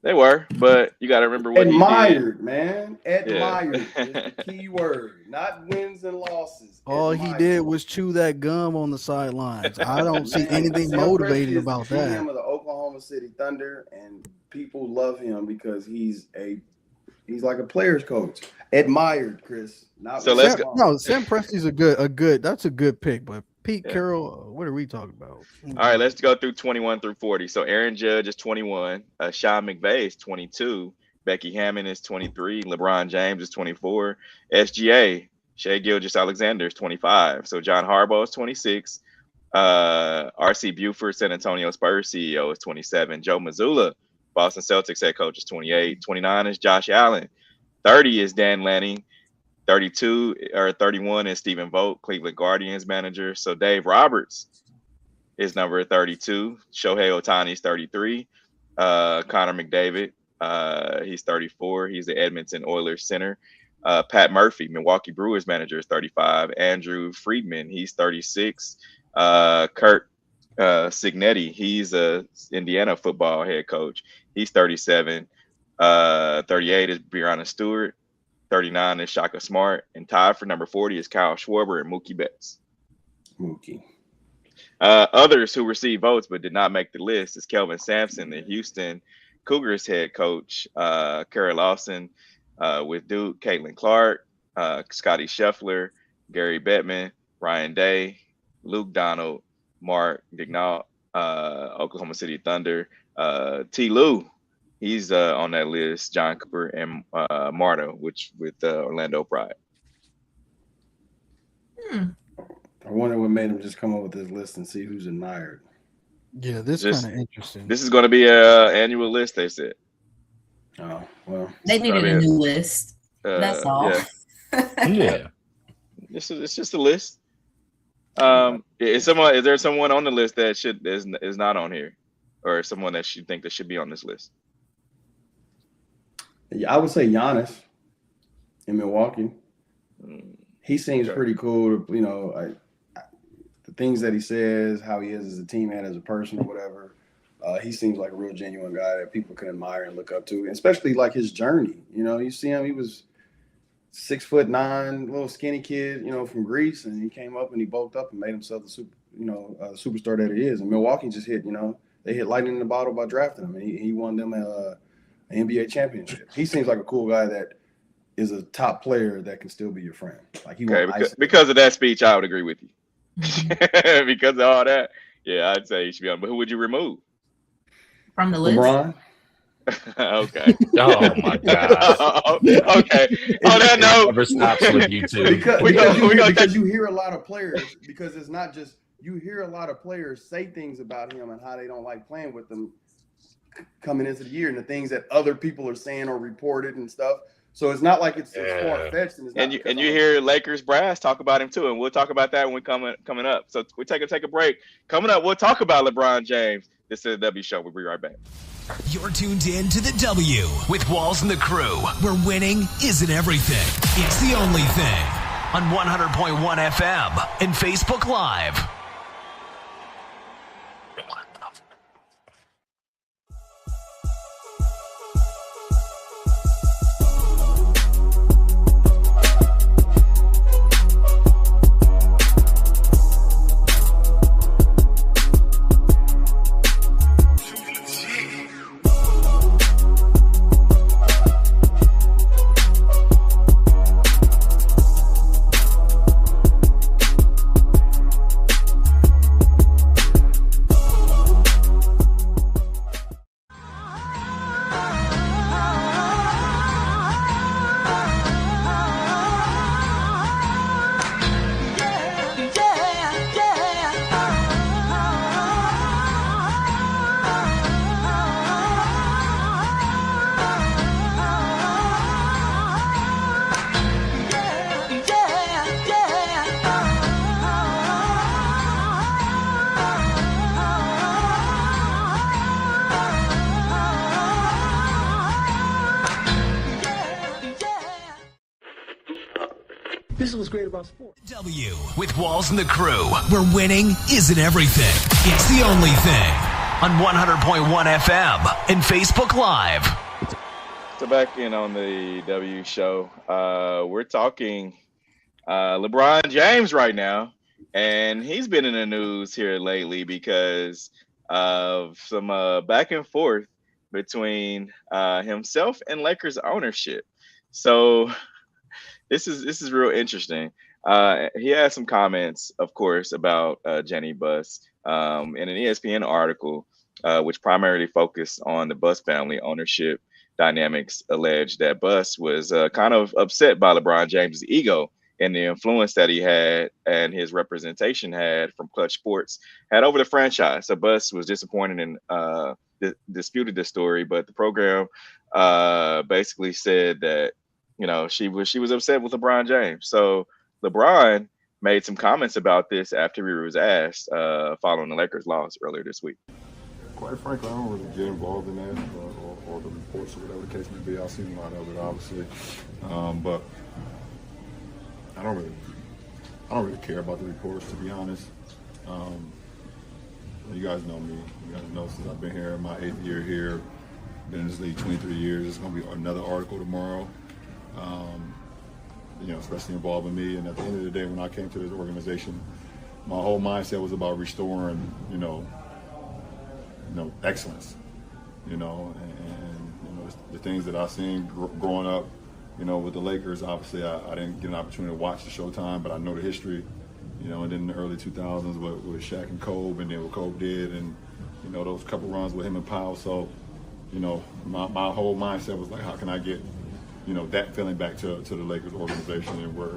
They were, but you got to remember what admired, man. Admired is Yeah. the key word, not wins and losses. All he did was chew that gum on the sidelines. I don't see anything motivating about Sam Presti is the that. GM of the Oklahoma City Thunder, and people love him because he's like a player's coach. Admired, Chris. So let's go. No, Sam Presti's a good. That's a good pick. But Pete Carroll, what are we talking about? All right, let's go through 21 through 40. So Aaron Judge is 21. Sean McVay is 22. Becky Hammond is 23. LeBron James is 24. SGA, Shai Gilgeous-Alexander is 25. So John Harbaugh is 26. R.C. Buford, San Antonio Spurs CEO, is 27. Joe Mazzulla, Boston Celtics head coach, is 28. 29 is Josh Allen. 30 is Dan Lanning. 31 is Stephen Vogt, Cleveland Guardians manager. So Dave Roberts is number 32. Shohei Ohtani is 33. Connor McDavid, he's 34. He's the Edmonton Oilers center. Pat Murphy, Milwaukee Brewers manager, is 35. Andrew Friedman, he's 36. Kurt Cignetti, he's a Indiana football head coach. He's 37. 38 is Breonna Stewart. 39 is Shaka Smart, and tied for number 40 is Kyle Schwarber and Mookie Betts. Others who received votes but did not make the list is Kelvin Sampson, the Houston Cougars head coach, Kerry Lawson with Duke, Caitlin Clark, Scotty Scheffler, Gary Bettman, Ryan Day, Luke Donald, Mark Dignault, Oklahoma City Thunder, T. Lou. He's on that list, John Cooper and Marta, with Orlando Pride. I wonder what made him just come up with this list and see who's admired. Yeah, this is kind of interesting. This is going to be an annual list, they said. Oh, well. They needed a new list. That's all. Yeah. It's just a list. Is there someone on the list that is not on here, or someone that you think that should be on this list? Yeah, I would say Giannis in Milwaukee. He seems pretty cool. The things that he says, how he is as a teammate, as a person, or whatever. He seems like a real genuine guy that people can admire and look up to, especially like his journey. You see him, he was 6'9", little skinny kid, from Greece, and he came up and he bulked up and made himself the superstar that he is. And Milwaukee just hit, they hit lightning in the bottle by drafting him, and he won them an NBA championship. He seems like a cool guy that is a top player that can still be your friend. Like because of that speech, I would agree with you. Because of all that, yeah, I'd say he should be on. But who would you remove from the list? LeBron. Okay. Oh my God. Okay. On that note, never stops with you two. Because you hear a lot of players. Because it's not just you hear a lot of players say things about him and how they don't like playing with them coming into the year, and the things that other people are saying or reported and stuff. So it's not like it's far fetched. And you hear Lakers brass talk about him too, and we'll talk about that when we coming up. So we take a break. Coming up, we'll talk about LeBron James. This is the W Show. We'll be right back. You're tuned in to the W with Walls and the Crew, where winning isn't everything. It's the only thing. On 100.1 FM and Facebook Live. This is what's great about sports. W with Walls and the Crew, where winning isn't everything. It's the only thing. On 100.1 FM and Facebook Live. So back in on the W Show, we're talking LeBron James right now, and he's been in the news here lately because of some back and forth between himself and Lakers ownership. So this is real interesting. He had some comments, of course, about Jeanie Buss in an ESPN article, which primarily focused on the Buss family ownership dynamics. Alleged that Buss was kind of upset by LeBron James' ego and the influence that he had and his representation had from Clutch Sports had over the franchise. So Buss was disappointed and disputed this story, but the program basically said that she was upset with LeBron James. So LeBron made some comments about this after he was asked following the Lakers' loss earlier this week. Quite frankly, I don't really get involved in that or the reports or whatever the case may be. I've seen a lot of it, obviously, but I don't really care about the reports, to be honest. You guys know me. You guys know since I've been here, my 8th year here, been in this league 23 years. There's going to be another article tomorrow. Especially involving me. And at the end of the day, when I came to this organization, my whole mindset was about restoring, excellence, and the things that I've seen growing up, with the Lakers. Obviously, I didn't get an opportunity to watch the Showtime, but I know the history, and then in the early 2000s with Shaq and Kobe, and then what Kobe did, and, those couple runs with him and Powell. So, my whole mindset was like, how can I get that feeling back to the Lakers organization, and where,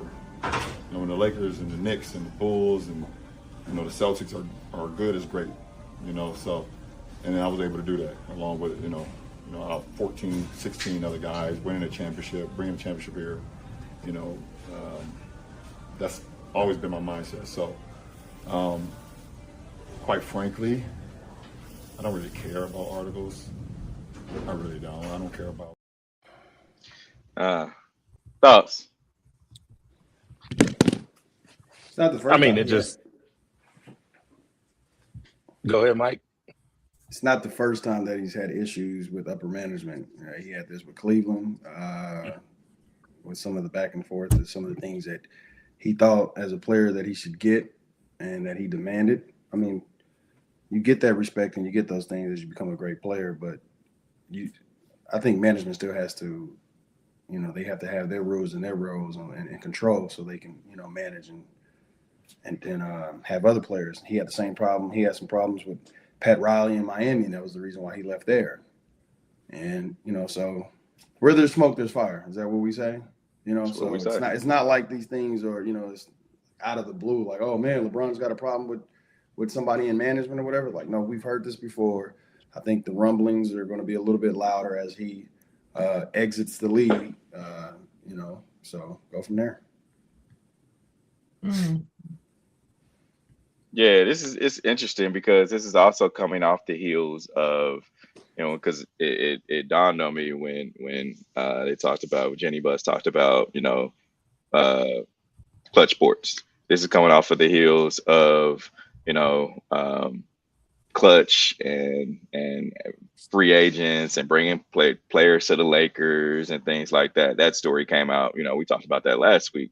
when the Lakers and the Knicks and the Bulls and, the Celtics are good is great, so, and then I was able to do that along with, 14, 16 other guys winning a championship, bringing a championship here, that's always been my mindset. So, quite frankly, I don't really care about articles. I really don't. I don't care about. Thoughts? It's not the first. I mean, it just. Go ahead, Mike. It's not the first time that he's had issues with upper management. He had this with Cleveland. with some of the back and forth and some of the things that he thought as a player that he should get and that he demanded. I mean, you get that respect and you get those things as you become a great player, but I think management still has to, they have to have their rules and their roles and control so they can, manage and then have other players. He had the same problem. He had some problems with Pat Riley in Miami, and that was the reason why he left there. And, so where there's smoke, there's fire. Is that what we say? So it's not like these things are, it's out of the blue, like, oh man, LeBron's got a problem with somebody in management or whatever. Like, no, we've heard this before. I think the rumblings are going to be a little bit louder as he exits the league, so go from there. Yeah, it's interesting because this is also coming off the heels of, because it dawned on me when they talked about, Jeanie Buss talked about, clutch sports. This is coming off of the heels of, clutch and free agents and bringing players to the Lakers and things like that. That story came out, we talked about that last week.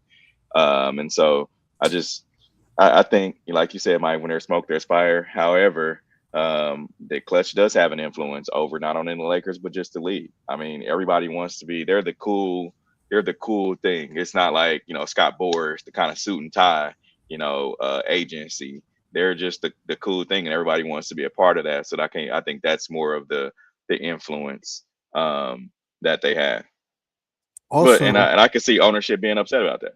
And so I think, like you said, Mike, when there's smoke, there's fire. However, the clutch does have an influence over not only the Lakers, but just the league. I mean, everybody wants to be, they're the cool thing. It's not like, Scott Boras, the kind of suit and tie, agency. They're just the cool thing, and everybody wants to be a part of that. So I think that's more of the influence that they have. Also, and I can see ownership being upset about that.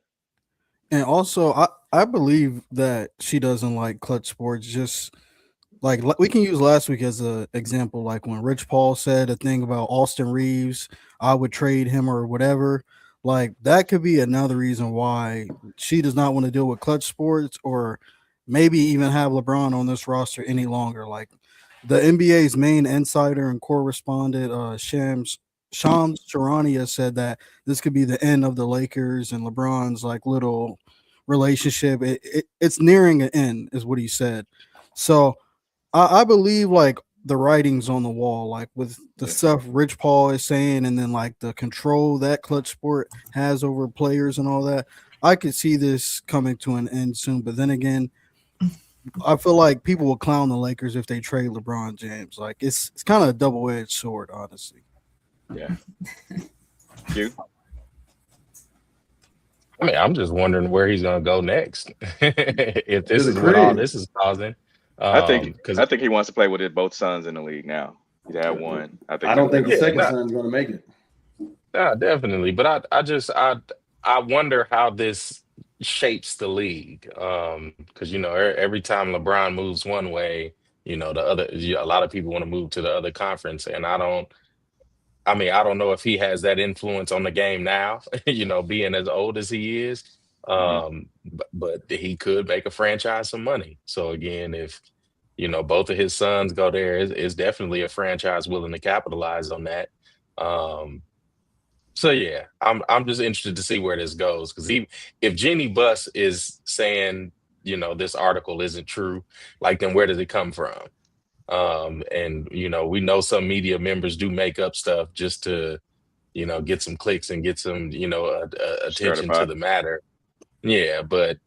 And also, I believe that she doesn't like clutch sports. Just like we can use last week as an example, like when Rich Paul said a thing about Austin Reeves, I would trade him or whatever. Like that could be another reason why she does not want to deal with clutch sports, or maybe even have LeBron on this roster any longer. Like the NBA's main insider and correspondent, Shams Charania, said that this could be the end of the Lakers and LeBron's like little relationship. It's nearing an end, is what he said. So I believe like the writing's on the wall, like with the stuff Rich Paul is saying, and then like the control that clutch sport has over players and all that. I could see this coming to an end soon. But then again, I feel like people will clown the Lakers if they trade LeBron James. Like it's kind of a double-edged sword, honestly. Yeah. You? I mean, I'm just wondering where he's gonna go next. If this is what all this is causing. I think he wants to play with his both sons in the league now. He's had one. I don't think the second son's going to make it. Yeah, definitely. But I wonder how this shapes the league. Because every time LeBron moves one way, the other, a lot of people want to move to the other conference, and I don't know if he has that influence on the game now, being as old as he is. But he could make a franchise some money. So again, if both of his sons go there, it's definitely a franchise willing to capitalize on that. So yeah, I'm just interested to see where this goes, because if Jeanie Buss is saying this article isn't true, like then where does it come from? And we know some media members do make up stuff just to get some clicks and get some attention to the matter. Yeah, but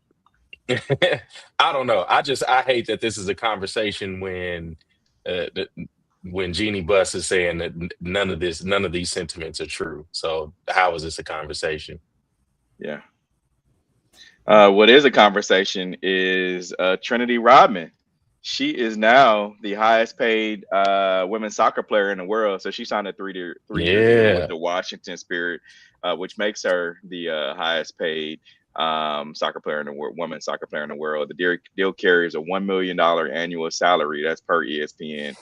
I don't know. I hate that this is a conversation when Jeanie Buss is saying that none of these sentiments are true. So how is this a conversation? Yeah. What is a conversation is Trinity Rodman. She is now the highest paid women's soccer player in the world. So she signed a three-year deal with the Washington Spirit, which makes her the highest paid women's soccer player in the world. The deal carries a $1 million annual salary. That's per ESPN.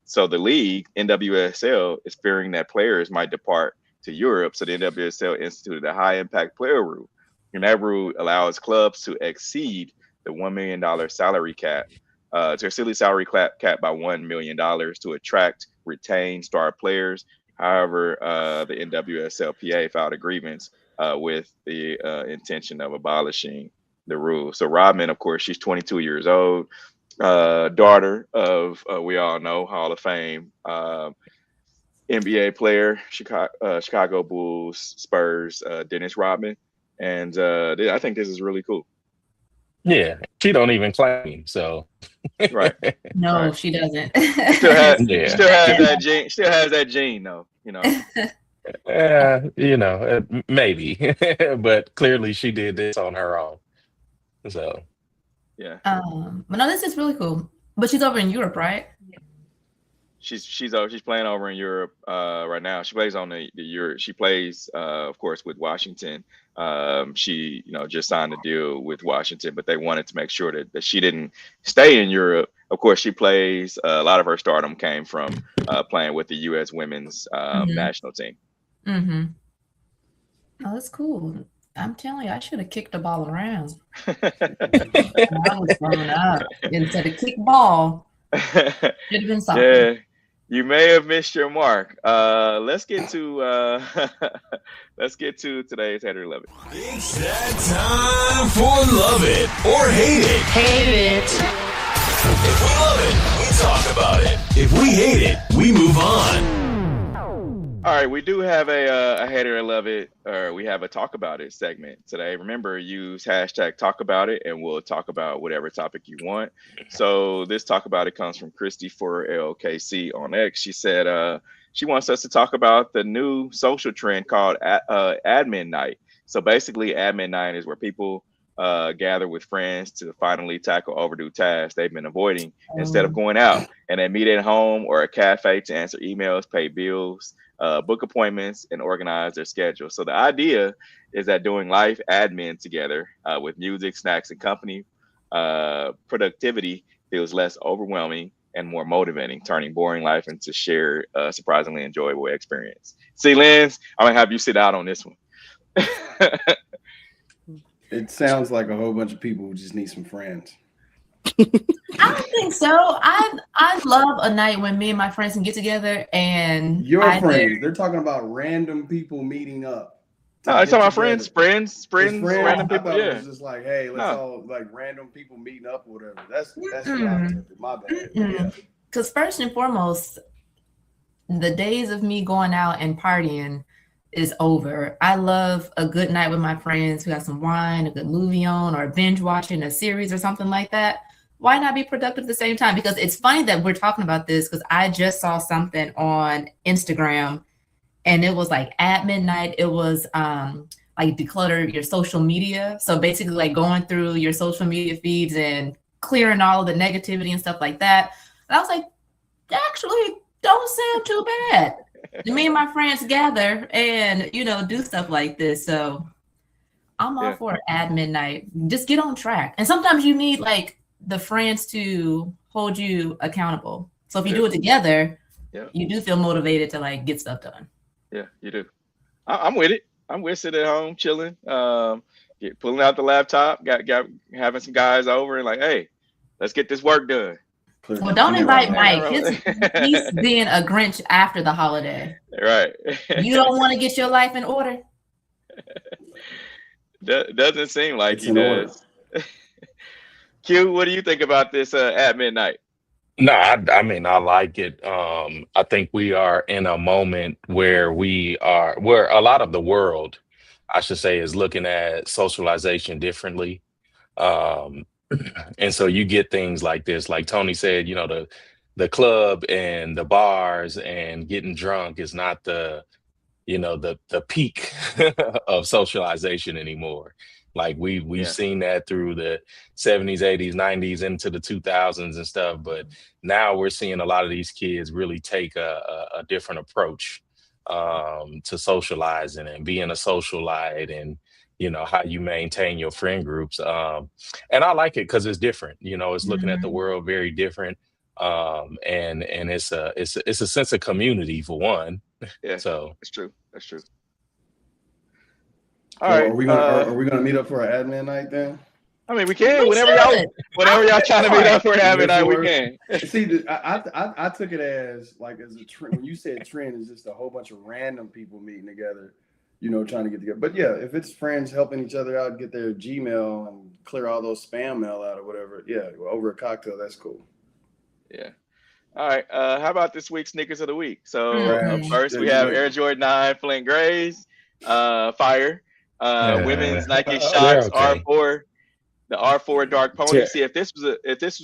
So the league, NWSL, is fearing that players might depart to Europe. So the NWSL instituted a high impact player rule. And that rule allows clubs to exceed the $1 million salary cap, to exceed the salary cap by $1 million to attract, retain star players. However, the NWSLPA filed a grievance with the intention of abolishing the rule. So Rodman, of course, she's 22 years old, daughter of, we all know, Hall of Fame NBA player, Chicago Bulls, Spurs, Dennis Rodman, and I think this is really cool. Yeah, she don't even claim. So Right. No, Right. she doesn't. Still has Yeah. that gene. Still has that gene, though. You know. Maybe, but clearly she did this on her own. So Yeah. But no, this is really cool. But she's over in Europe, right? She's playing over in Europe right now. She plays on the Europe. She plays, of course, with Washington. She just signed a deal with Washington, but they wanted to make sure that she didn't stay in Europe. Of course, she plays. A lot of her stardom came from playing with the U.S. women's national team. Mm-hmm. Oh, that's cool. I'm telling you, I should have kicked the ball around. I was growing up. Instead of kick ball, should have been something. Yeah, you may have missed your mark. Let's get to today's Hater Love It. It's that time for Love It or Hate It. Hate it. If we love it, we talk about it. If we hate it, we move on. All right, we do have a Hater Love It, or we have a Talk About It segment today. Remember, use hashtag Talk About It, and we'll talk about whatever topic you want. So this Talk About It comes from Christy for LKC on X. She said she wants us to talk about the new social trend called Admin Night. So basically, Admin Night is where people gather with friends to finally tackle overdue tasks they've been avoiding instead of going out, and they meet at home or a cafe to answer emails, pay bills, book appointments, and organize their schedule. So the idea is that doing life admin together with music, snacks, and company, productivity feels less overwhelming and more motivating, turning boring life into shared, surprisingly enjoyable experience. See, Lens, I'm gonna have you sit out on this one. It sounds like a whole bunch of people who just need some friends. I don't think so. I love a night when me and my friends can get together and Your friends. They're talking about random people meeting up. No, it's talking about friends, random people. It was just like, hey, let's all like random people meeting up or whatever. That's what I interpret. My bad. Yeah. Because first and foremost, the days of me going out and partying is over. I love a good night with my friends who have some wine, a good movie on, or binge watching a series or something like that. Why not be productive at the same time? Because it's funny that we're talking about this because I just saw something on Instagram and it was like at midnight. It was like declutter your social media. So basically like going through your social media feeds and clearing all of the negativity and stuff like that. And I was like, actually don't sound too bad. Me and my friends gather and, do stuff like this. So I'm all for at midnight. Just get on track. And sometimes you need like the friends to hold you accountable. So if you do it together, you do feel motivated to like get stuff done. Yeah, you do. I'm with it. I'm with sitting at home chilling, pulling out the laptop, got having some guys over and like, hey, let's get this work done. Well, don't invite Mike. He's being a Grinch after the holiday. Right. You don't want to get your life in order? Doesn't seem like he does. Q, what do you think about this at midnight? No, I mean, I like it. I think we are in a moment where where a lot of the world, I should say, is looking at socialization differently. And so you get things like this, like Tony said, the club and the bars and getting drunk is not the peak of socialization anymore. Like we've seen that through the 70s, 80s, 90s into the 2000s and stuff. But now we're seeing a lot of these kids really take a different approach to socializing and being a socialite and how you maintain your friend groups. And I like it because it's different. It's looking at the world very different. And it's a sense of community for one. Yeah, so that's true. That's true. All right. Are we gonna meet up for an admin night then? I mean, we can whenever y'all trying to meet up for an admin night, we can. See, I took it as a trend. When you said trend, it's just a whole bunch of random people meeting together. Trying to get together. But yeah, if it's friends helping each other out, get their Gmail and clear all those spam mail out or whatever, over a cocktail, that's cool. Yeah. All right. How about this week's sneakers of the week? So Mm. first we have Air Jordan 9 Flint Grays, fire. Women's Nike They're Shox okay. R4, the R4 Dark Pony. See, if this was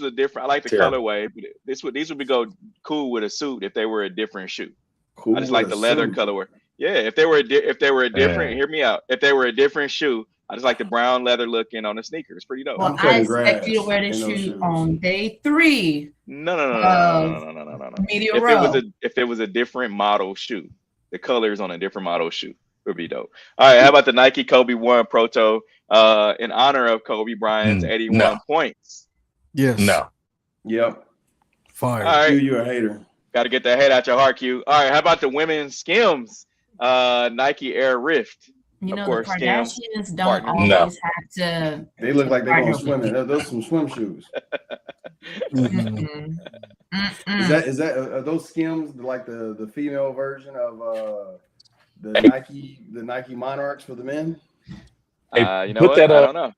a different, I like the Terrible. colorway, but these would go cool with a suit if they were a different shoe. Cool I just like with the a leather suit. colorway. Yeah, if they were a different, Yeah. hear me out. If they were a different shoe, I just like the brown leather looking on the sneaker. It's pretty dope. Well, I'm I cutting expect you to grass wear this in those shoe shoes. on day 3 No. of Media If Row. it was a different model shoe, the colors on a different model shoe would be dope. All right, how about the Nike Kobe 1 Proto in honor of Kobe Bryant's 81 No. points? Yes. No. Yep. Fire. All right, You're a hater. got to get that head out your heart, Q. All right, how about the women's Skims Nike Air Rift? You Of know, course, the Skims Kardashians don't partner. always No. have to. They look like they're going partner with swimming. people. Those some swim shoes. Mhm. Mm-mm. Is that are those Skims like the female version of the Nike Monarchs for the men? Hey, You know put what? that I up. don't know.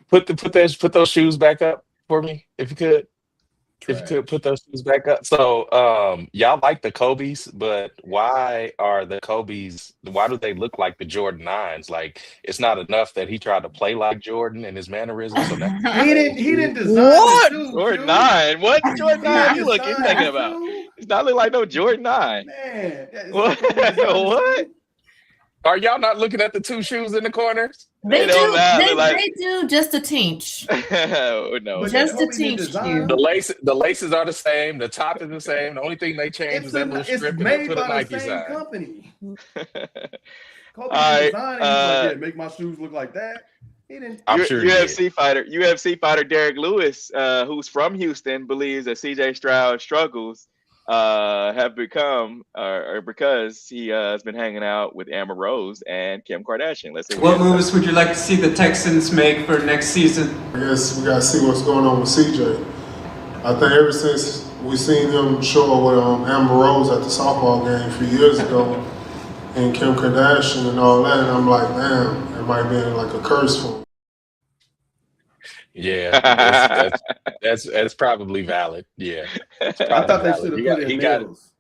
Put those shoes back up for me, if you could. If you could put those shoes back up. So y'all like the Kobe's, but why do they look like the Jordan 9s? Like, it's not enough that he tried to play like Jordan in his mannerisms. So that He didn't design What? the shoe. Jordan dude. 9. What Jordan 9 you designed thinking the about? shoe. It's not look like no Jordan 9. Man, What? What? are y'all not looking at the two shoes in the corners? They It don't do. matter, like- They do just a tinch. No. Just a Kobe didn't tinch, design Q. The laces are the same. The top is the same. The only thing they changed was that little It's strip and they made put a by the Nike same sign. company. Kobe Alright, didn't design it. He's like, yeah, make my shoes look like that. He didn't. I'm sure he did. UFC fighter Derek Lewis, who's from Houston, believes that CJ Stroud's struggles have become or because he has been hanging out with Amber Rose and Kim Kardashian. Let's see. What moves would you like to see the Texans make for next season? I guess we gotta see what's going on with CJ. I think ever since we seen him show up with Amber Rose at the softball game a few years ago, and Kim Kardashian and all that, and I'm like, damn, it might be like a curse for him. Yeah, that's probably valid. Yeah, it's I probably thought they valid. should have He put got- in he got- Mills.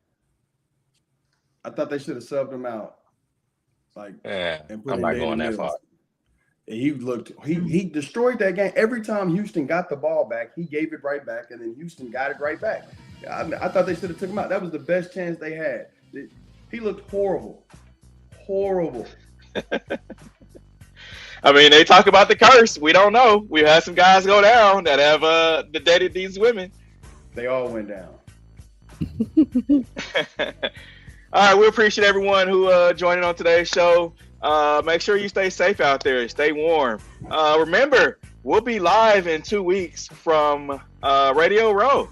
I thought they should have subbed him out. Like, Yeah, and put I'm in not David going that Mills. far. He destroyed that game. Every time Houston got the ball back, he gave it right back, and then Houston got it right back. I thought they should have took him out. That was the best chance they had. He looked horrible. Horrible. I mean, they talk about the curse. We don't know. We had some guys go down that have dated these women. They all went down. All right, we appreciate everyone who joined on today's show. Make sure you stay safe out there. Stay warm. Remember, we'll be live in 2 weeks from Radio Row.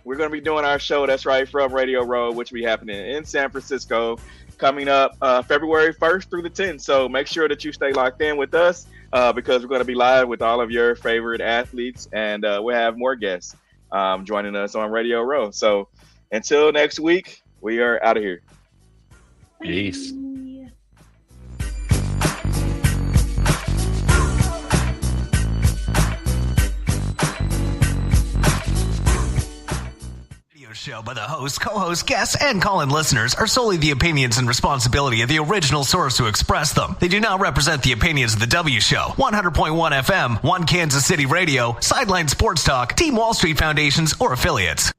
We're going to be doing our show, that's right, from Radio Row, which will be happening in San Francisco, coming up February 1st through the 10th. So make sure that you stay locked in with us because we're going to be live with all of your favorite athletes, and we'll have more guests joining us on Radio Row. So until next week, we are out of here. Peace. Show by the host, co-host, guests, and call-in listeners are solely the opinions and responsibility of the original source who expressed them. They do not represent the opinions of the W Show, 100.1 FM, One Kansas City Radio, Sideline Sports Talk, Team Wall Street Foundations, or affiliates.